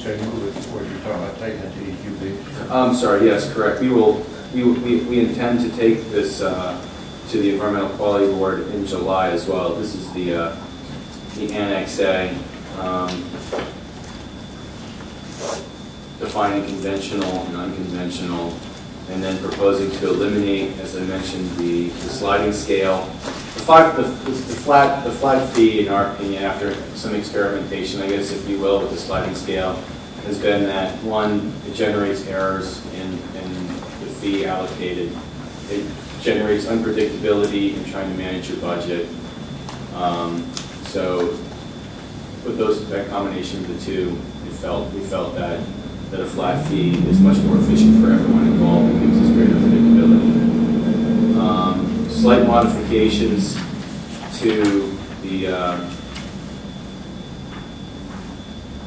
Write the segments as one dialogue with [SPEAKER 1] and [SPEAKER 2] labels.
[SPEAKER 1] say move it, what you're talking about, taking it to EQB?
[SPEAKER 2] I'm sorry, yes, correct. We intend to take this to the Environmental Quality Board in July as well. This is the Annex A, defining conventional and unconventional, and then proposing to eliminate, as I mentioned, the sliding scale. The flat fee, in our opinion, after some experimentation, I guess, if you will, with the sliding scale, has been that, one, it generates errors in the fee allocated. It generates unpredictability in trying to manage your budget. So with that combination of the two, we felt that a flat fee is much more efficient for everyone involved and gives us greater predictability. Slight modifications to the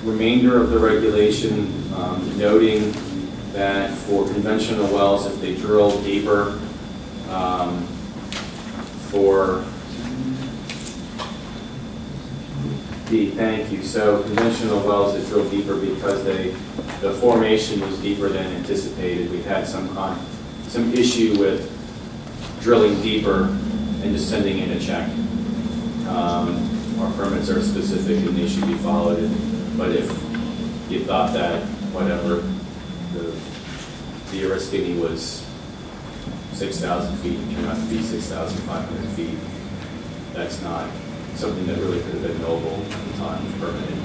[SPEAKER 2] remainder of the regulation, noting that for conventional wells, if they drill deeper, thank you. So conventional wells that drill deeper because the formation was deeper than anticipated. We've had some issue with drilling deeper and just sending in a check. Our permits are specific and they should be followed. But if you thought that whatever the Oriskany was 6,000 feet and turned out to be 6,500 feet, that's not something that really could have been noble at the time of permitting.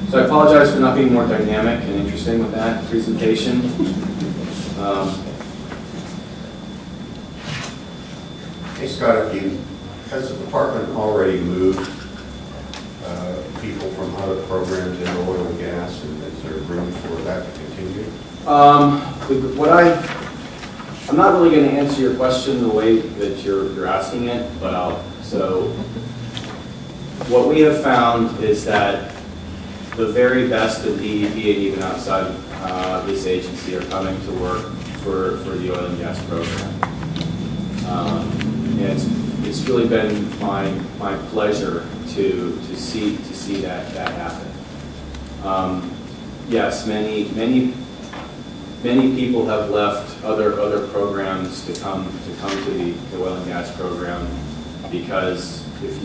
[SPEAKER 2] So I apologize for not being more dynamic and interesting with that presentation.
[SPEAKER 3] Hey Scott, has the department already moved people from other programs into oil and gas, and is there room for that to continue?
[SPEAKER 2] I'm not really going to answer your question the way that you're asking it, but so what we have found is that the very best of DEP and even outside this agency are coming to work for the oil and gas program. And it's really been my pleasure to see that happen. Yes, many people have left other programs to come to the oil and gas program because if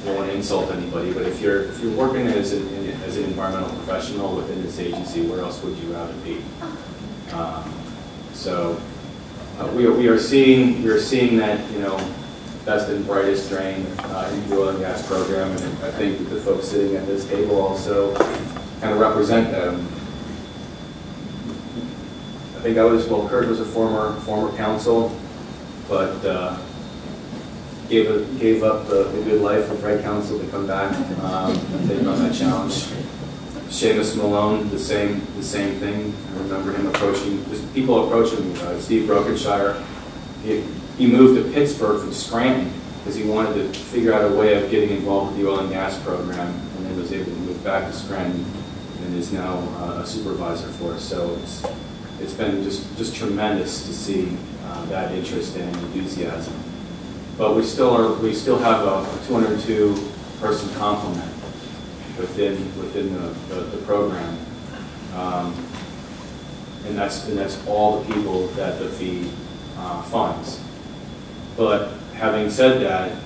[SPEAKER 2] I don't want to insult anybody, but if you're working as an environmental professional within this agency, where else would you rather be? We are seeing that best and brightest drain in the oil and gas program, and I think that the folks sitting at this table also kind of represent them. I think Kurt was a former counsel, but gave up the good life of Red Council to come back and take on that challenge. Seamus Malone, the same thing. I remember him people approaching me. Steve Brokenshire, he moved to Pittsburgh from Scranton because he wanted to figure out a way of getting involved with the oil and gas program, and then was able to move back to Scranton and is now a supervisor for us. So it's been just tremendous to see that interest and enthusiasm. But we still have a 202-person complement within the program, and that's all the people that the fee funds. But having said that,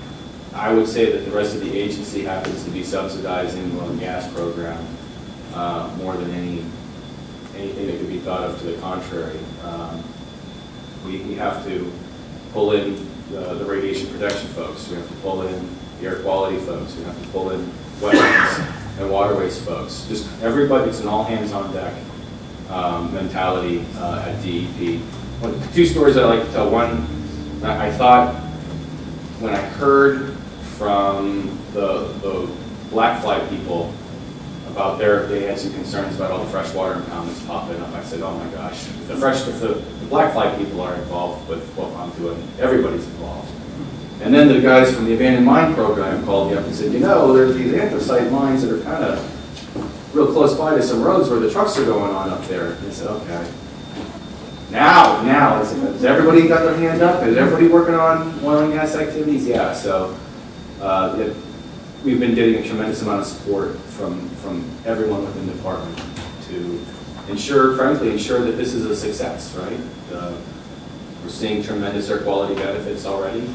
[SPEAKER 2] I would say that the rest of the agency happens to be subsidizing the oil and gas program more than anything that could be thought of to the contrary. We have to pull in the radiation protection folks. We have to pull in the air quality folks. We have to pull in wetlands and waterways folks. Just everybody, it's an all hands on deck mentality at DEP. Two stories I like to tell. One, I thought when I heard from the black fly people about they had some concerns about all the freshwater impoundments popping up. I said, oh my gosh, if the black fly people are involved with what I'm doing, everybody's involved. And then the guys from the Abandoned Mine Program called me up and said, there's these anthracite mines that are kind of real close by to some roads where the trucks are going on up there. And I said, okay. Now, has everybody got their hand up? Is everybody working on oil and gas activities? Yeah, so we've been getting a tremendous amount of support from everyone within the department to frankly ensure that this is a success, right? We're seeing tremendous air quality benefits already.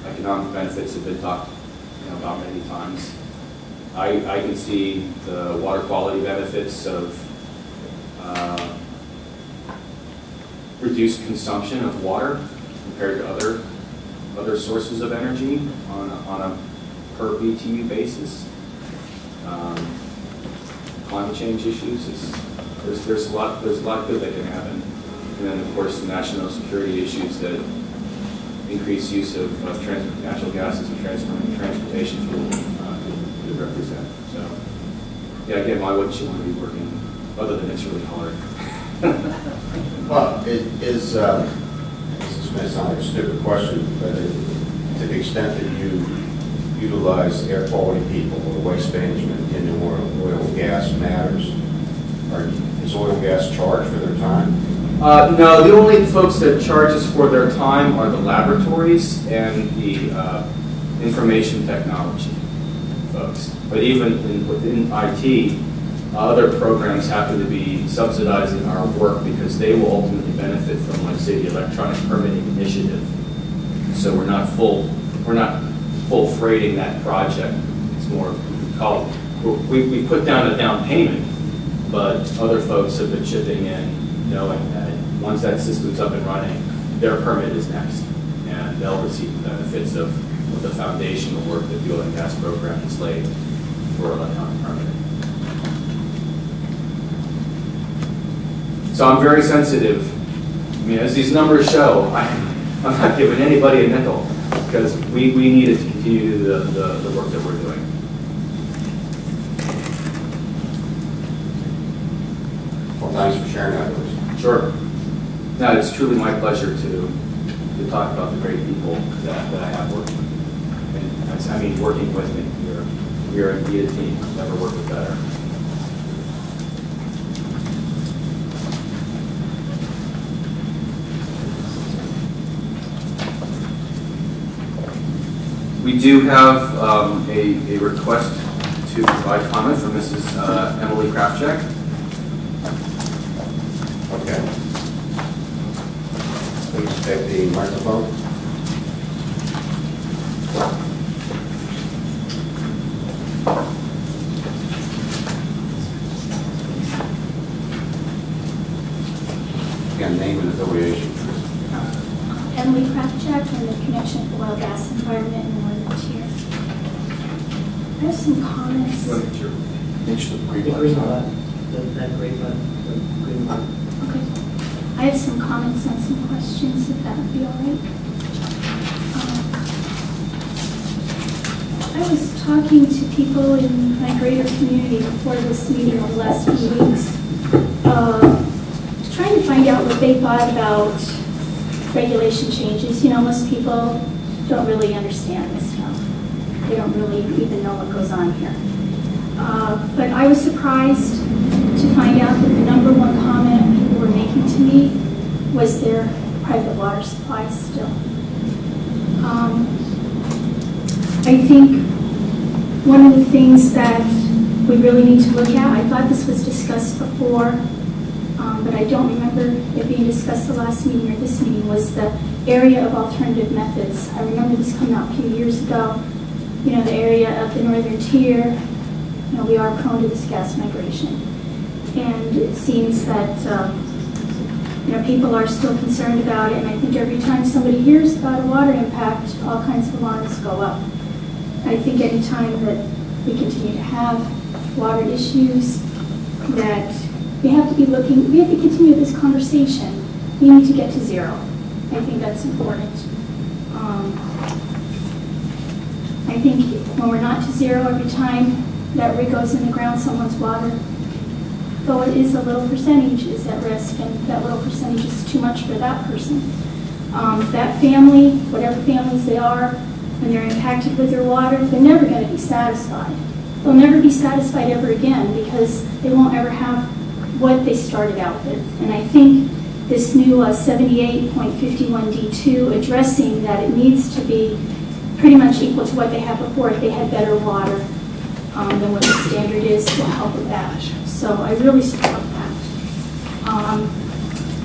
[SPEAKER 2] Economic benefits have been talked about many times. I can see the water quality benefits of reduced consumption of water compared to other sources of energy on a per BTU basis. Climate change issues, there's a lot good that can happen. And then of course the national security issues that increased use of natural gas as a transportation fuel could represent. So yeah, again, why wouldn't you want to be working other than it's really hard?
[SPEAKER 3] Well, this may sound like a stupid question, but to the extent that you utilize air quality people or waste management in oil and gas matters, is oil and gas charged for their time?
[SPEAKER 2] No, the only folks that charge us for their time are the laboratories and the information technology folks. But even within IT, other programs happen to be subsidizing our work because they will ultimately benefit from, like, say, the electronic permitting initiative. So we're not full freighting that project. It's more called, we put down a down payment, but other folks have been chipping in, knowing that once that system's up and running, their permit is next, and they'll receive the benefits of the foundational work that the oil and gas program has laid for electronic permitting. So I'm very sensitive. I mean, as these numbers show, I'm not giving anybody a nickel because we needed to continue to do the work that we're doing.
[SPEAKER 3] Well, thanks for sharing that with us. Sure.
[SPEAKER 2] No, it's truly my pleasure to talk about the great people that I have working with me. And I mean, working with me. We're indeed a team. I've never worked with better. We do have a request to provide comment from Mrs. Emily Krafchek.
[SPEAKER 3] Okay. Please take the microphone. Again, name and affiliation.
[SPEAKER 4] Emily Krafchek from the Connection for Oil, Gas, Environment in Northern Tier. I have some comments. Okay. I have some comments and some questions, if that would be all right. I was talking to people in my greater community before this meeting, or the last few weeks, trying to find out what they thought about regulation changes. You know, most people don't really understand this stuff. They don't really even know what goes on here. But I was surprised to find out that the number one comment people were making to me was their private water supply still. I think one of the things that we really need to look at, I thought this was discussed before, but I don't remember it being discussed the last meeting or this meeting, was the area of alternative methods. I remember this coming out a few years ago. You know, the area of the Northern Tier, you know, we are prone to this gas migration. And it seems that, you know, people are still concerned about it, and I think every time somebody hears about a water impact, all kinds of alarms go up. I think any time that we continue to have water issues, that we have to be looking, we have to continue this conversation. We need to get to zero. I think that's important. I think when we're not to zero every time that rig goes in the ground, someone's water, though it is a little percentage, is at risk, and that little percentage is too much for that person. That family, whatever families they are, when they're impacted with their water, they're never going to be satisfied. They'll never be satisfied ever again because they won't ever have what they started out with. And I think this new 78.51D2 addressing that it needs to be pretty much equal to what they had before if they had better water than what the standard is will help with that. So I really support that.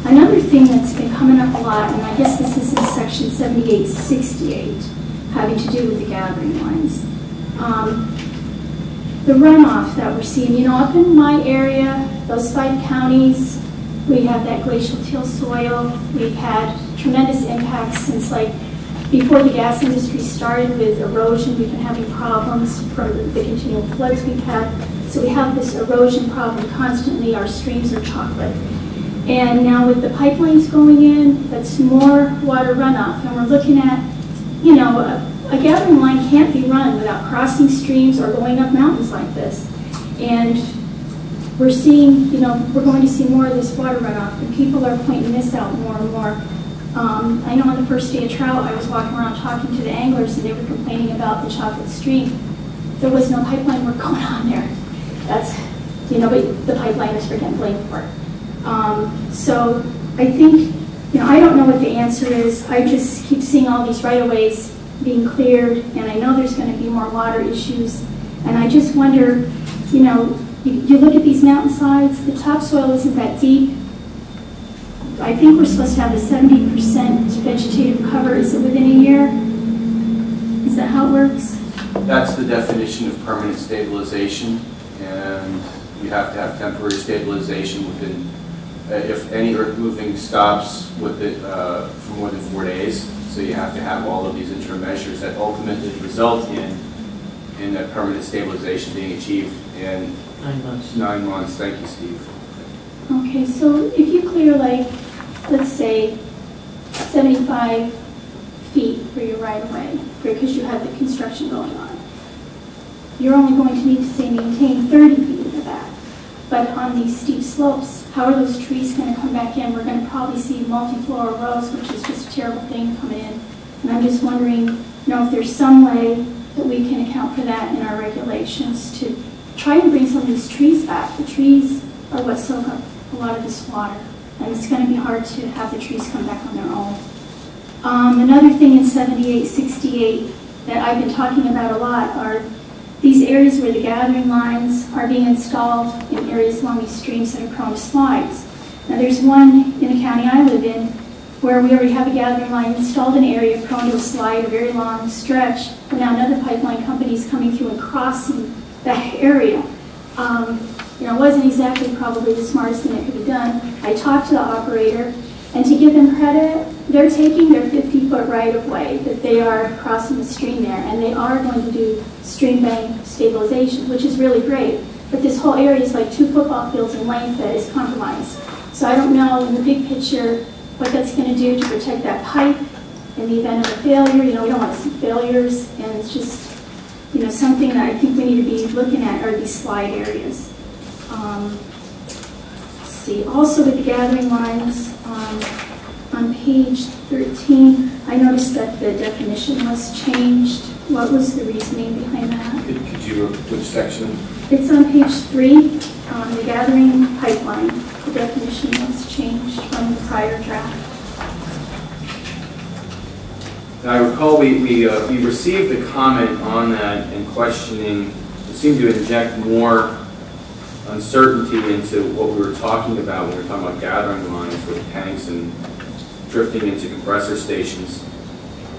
[SPEAKER 4] Another thing that's been coming up a lot, and I guess this is in section 7868, having to do with the gathering lines. The runoff that we're seeing, you know, up in my area, those 5 counties, we have that glacial till soil. We've had tremendous impacts since like before the gas industry started with erosion. We've been having problems from the continual floods we've had. So we have this erosion problem constantly. Our streams are chocolate. And now with the pipelines going in, that's more water runoff. And we're looking at, you know, a gathering line can't be run without crossing streams or going up mountains like this. And we're seeing, you know, we're going to see more of this water runoff, and people are pointing this out more and more. I know on the first day of trout, I was walking around talking to the anglers, and they were complaining about the chocolate stream. There was no pipeline work going on there. That's, you know, but the pipeliners were getting blamed for it. So I think, you know, I don't know what the answer is. I just keep seeing all these right-of-ways being cleared, and I know there's going to be more water issues. And I just wonder, you know, you look at these mountainsides, the topsoil isn't that deep. I think we're supposed to have a 70% vegetative cover. Is it within a year? Is that how it works?
[SPEAKER 2] That's the definition of permanent stabilization, and you have to have temporary stabilization within, if any earth moving stops with it for more than 4 days. So you have to have all of these interim measures that ultimately result in that permanent stabilization being achieved in
[SPEAKER 5] 9 months.
[SPEAKER 2] 9 months. Thank you, Steve.
[SPEAKER 4] Okay, so if you clear like, let's say, 75 feet for your right-of-way, because you have the construction going on, you're only going to need to, say, maintain 30 feet of that. But on these steep slopes, how are those trees going to come back in? We're going to probably see multifloral rows, which is just a terrible thing coming in. And I'm just wondering, you know, if there's some way that we can account for that in our regulations to try and bring some of these trees back. The trees are what soak up a lot of this water, and it's going to be hard to have the trees come back on their own. Another thing in 7868 that I've been talking about a lot are these areas where the gathering lines are being installed in areas along these streams that are prone to slides. Now there's one in the county I live in where we already have a gathering line installed in an area prone to a slide, a very long stretch, but now another pipeline company is coming through and crossing that area. You know, it wasn't exactly probably the smartest thing that could be done. I talked to the operator, and to give them credit, they're taking their 50-foot right-of-way that they are crossing the stream there, and they are going to do stream bank stabilization, which is really great. But this whole area is like 2 football fields in length that is compromised. So I don't know in the big picture what that's going to do to protect that pipe in the event of a failure. You know, we don't want to see failures, and it's just, you know, something that I think we need to be looking at are these slide areas. Let's see, also with the gathering lines, on page 13, I noticed that the definition was changed. What was the reasoning behind that?
[SPEAKER 2] Could you, which section?
[SPEAKER 4] It's on page 3, the gathering pipeline. The definition was changed from the prior draft.
[SPEAKER 2] Now, I recall we received a comment on that and questioning, it seemed to inject more uncertainty into what we were talking about when we were talking about gathering lines with tanks and drifting into compressor stations.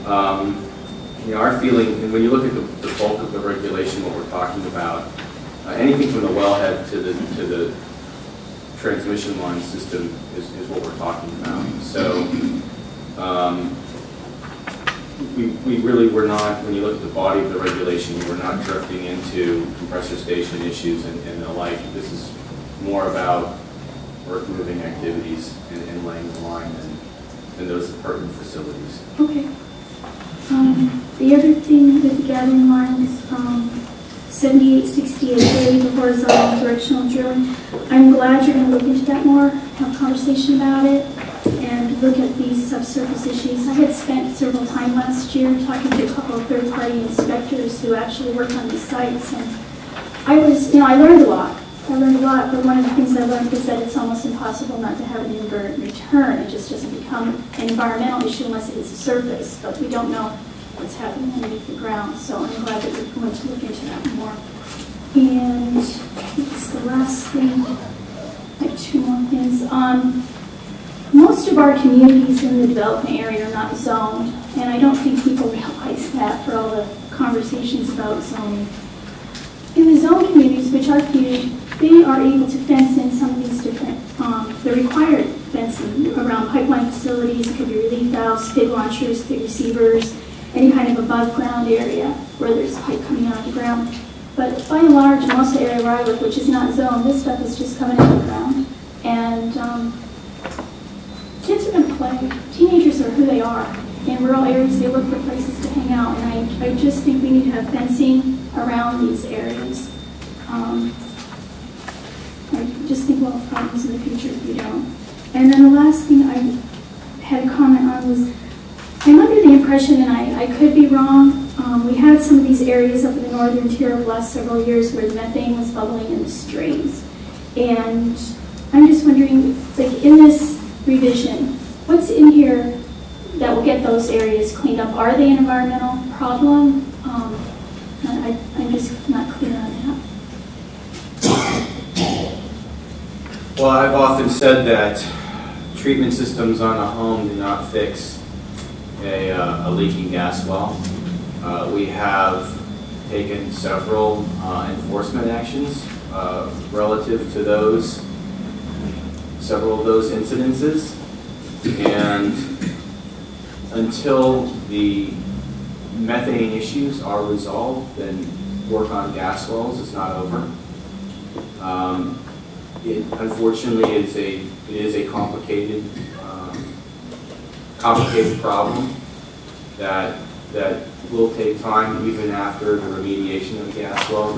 [SPEAKER 2] You know, our feeling, and when you look at the bulk of the regulation, what we're talking about, anything from the wellhead to the transmission line system is what we're talking about. So we really were not, when you look at the body of the regulation, we're not drifting into compressor station issues and the like. This is more about earth-moving activities and laying the line than those pertinent facilities.
[SPEAKER 4] Okay. The other thing with the gathering lines, 7868A, the horizontal directional drilling, I'm glad you're going to look into that more, have a conversation about it, and look at these subsurface issues. I had spent several time last year talking to a couple of third-party inspectors who actually work on these sites, and I was, you know, I learned a lot. I learned a lot, but one of the things I learned was that it's almost impossible not to have an invert return. It just doesn't become an environmental issue unless it hits the surface, but we don't know what's happening underneath the ground, so I'm glad that we're going to look into that more. And it's the last thing, like 2 more things. Most of our communities in the development area are not zoned, and I don't think people realize that for all the conversations about zoning. In the zone communities, which are few, they are able to fence in some of these different, the required fencing around pipeline facilities. It could be relief valves, pig launchers, pig receivers, any kind of above ground area where there's a pipe coming out of the ground. But by and large, in most of the area where I live, which is not zoned, this stuff is just coming out of the ground. And kids are going to play. Teenagers are who they are. In rural areas, they look for places to hang out. And I just think we need to have fencing around these areas. I just think we'll have problems in the future if we don't. And then the last thing I had a comment on was, I'm under the impression, and I could be wrong, we had some of these areas up in the northern tier of the last several years where the methane was bubbling in the streams. And I'm just wondering, like in this revision, what's in here that will get those areas cleaned up? Are they an environmental problem? I'm just not clear on that.
[SPEAKER 2] Well, I've often said that treatment systems on a home do not fix a leaking gas well. We have taken several enforcement actions relative to several of those incidences, and until the methane issues are resolved, then work on gas wells is not over. Unfortunately, it is a complicated problem that will take time even after the remediation of the gas well.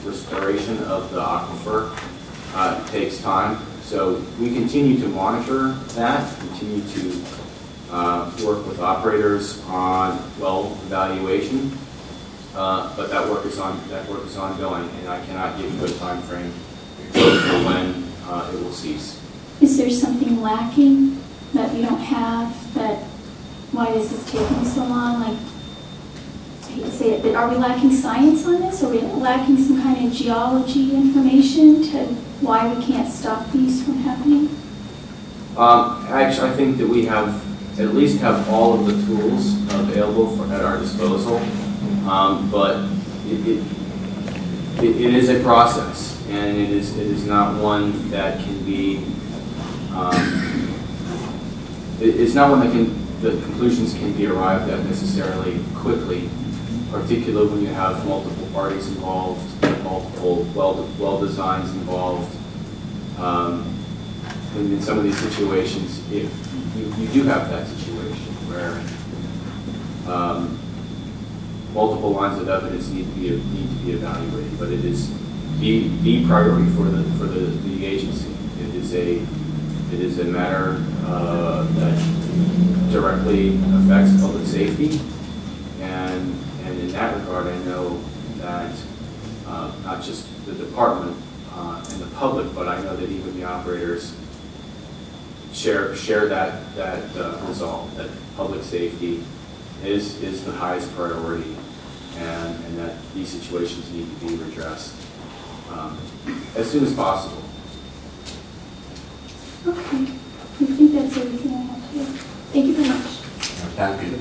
[SPEAKER 2] Restoration of the aquifer takes time. So we continue to monitor that, continue to work with operators on well evaluation, but that work is ongoing, and I cannot give you a time frame for when it will cease.
[SPEAKER 4] Is there something lacking that we don't have? Why is this taking so long? Like, I hate to say it, but are we lacking science on this? Are we lacking some kind of geology information to why we can't stop these from happening?
[SPEAKER 2] Actually, I think that we at least have all of the tools available at our disposal, but it is a process, and it is not one that can be. It's not one that the conclusions can be arrived at necessarily quickly, particularly when you have multiple parties involved, multiple well designs involved. And in some of these situations, if you do have that situation where multiple lines of evidence need to be evaluated, but it is the priority for the agency. It is a matter that directly affects public safety, and in that regard, I know that not just the department and the public, but I know that even the operators share that resolve, that public safety is the highest priority, and that these situations need to be redressed as soon as possible.
[SPEAKER 4] Okay, I think that's everything I have here. Thank you very much.
[SPEAKER 3] Thank you.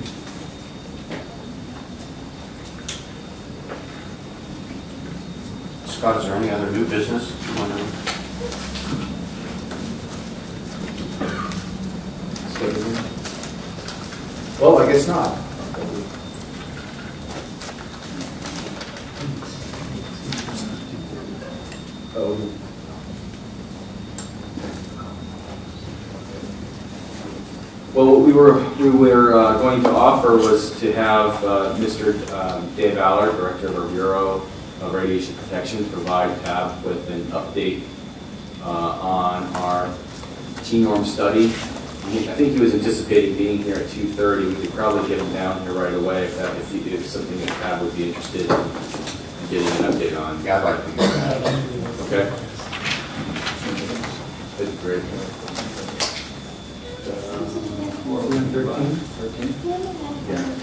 [SPEAKER 3] Scott, is there any other new business you want to?
[SPEAKER 5] Well, I guess not.
[SPEAKER 2] Well, what we were going to offer was to have Mr. Dave Allard, Director of our Bureau of Radiation Protection, provide TAB with an update on our T-norm study. I think he was anticipating being here at 2:30. We could probably get him down here right away if something that TAB would be interested in getting an update on.
[SPEAKER 3] Yeah, I'd like to hear that.
[SPEAKER 2] Okay. Fifth grade.
[SPEAKER 5] 13?
[SPEAKER 2] Yeah.